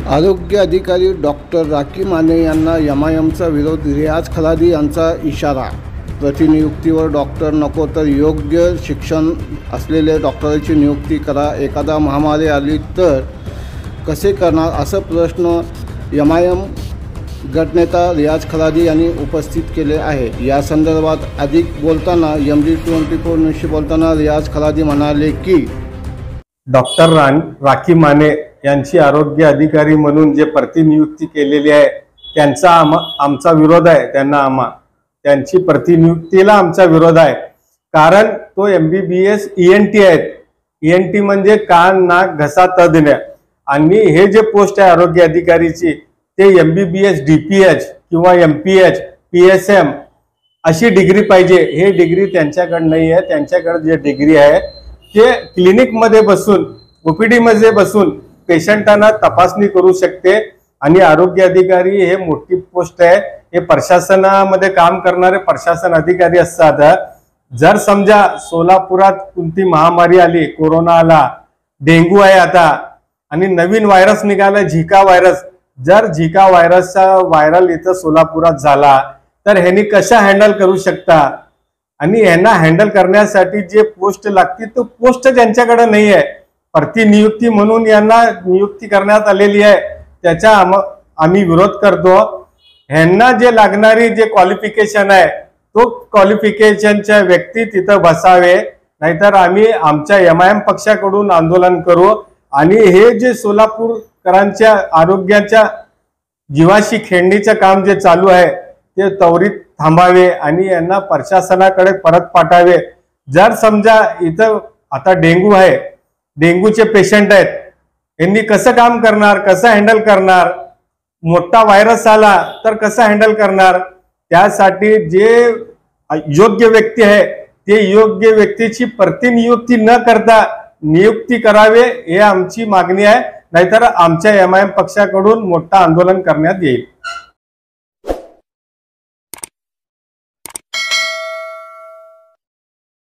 आरोग्य अधिकारी डॉक्टर राखी माने यांना एमआयएमचा विरोध. रियाज खलादी यांचा इशारा. प्रतिनियुक्तीवर डॉक्टर नको तर योग्य शिक्षण असलेल्या डॉक्टरांची नियुक्ती करा. एखादा महामारी आली तर कसे करणार, असा प्रश्न एमआयएम गटनेता रियाज खलादी यांनी उपस्थित केले आहे. या संदर्भात अधिक बोलताना MD24 न्यूजशी बोलताना रियाज खलादी म्हणाले की डॉक्टर राखी माने यांची आरोग्य अधिकारी म्हणून जे प्रतिनियुक्ती केलेली आहे त्यांचा आमचा विरोध आहे. त्यांची प्रतिनियुक्तीला आमचा विरोध आहे. कारण तो MBBS ENT आहेत. ENT म्हणजे कान नाक घसा तज्ञ. आणि हे जे पोस्ट आहे आरोग्य अधिकारीची ते MBBS DPH किंवा MPH PSM अशी डिग्री पाहिजे. हे डिग्री त्यांच्याकडे नाही आहे. त्यांच्याकडे जे डिग्री आहे ते क्लिनिकमध्ये बसून OPD मध्ये बसून पेशंटांना तपासणी करू शकते. आणि आरोग्य अधिकारी हे मोठी पोस्ट आहे. हे प्रशासनामध्ये काम करणारे प्रशासन अधिकारी असतात. जर समजा सोलापुरात कोणती महामारी आली, कोरोना आला, डेंग्यू आहे आता, आणि नवीन व्हायरस निघाला झिका व्हायरस, जर झिका व्हायरसचा व्हायरल इथं सोलापुरात झाला तर ह्यांनी कशा हँडल करू शकता. आणि ह्यांना हँडल करण्यासाठी जे पोस्ट लागते तो पोस्ट त्यांच्याकडे नाही आहे. प्रतिनियुक्ती म्हणून यांना नियुक्ती करण्यात आलेली आहे, त्याचा आम्ही विरोध करतो. ह्यांना जे लागणारी जे क्वालिफिकेशन आहे तो क्वालिफिकेशनच्या व्यक्ती तिथं बसावे, नाहीतर आम्ही आमच्या MIM पक्षाकडून आंदोलन करू. आणि हे जे सोलापूरकरांच्या आरोग्याच्या जीवाशी खेळणीचं काम जे चालू आहे ते त्वरित थांबावे आणि यांना प्रशासनाकडे परत पाठवावे. जर समजा इथं आता डेंग्यू आहे, डेंग्यूचे पेशंट आहेत, यांनी कसं काम करणार, कसं हँडल करणार. मोठा व्हायरस आला तर कसं हँडल करणार. त्यासाठी जे योग्य व्यक्ती आहे ते योग्य व्यक्तीची प्रतिनियुक्ती न करता नियुक्ती करावे हे आमची मागणी आहे. नाहीतर आमच्या MIM पक्षाकडून मोठं आंदोलन करण्यात येईल.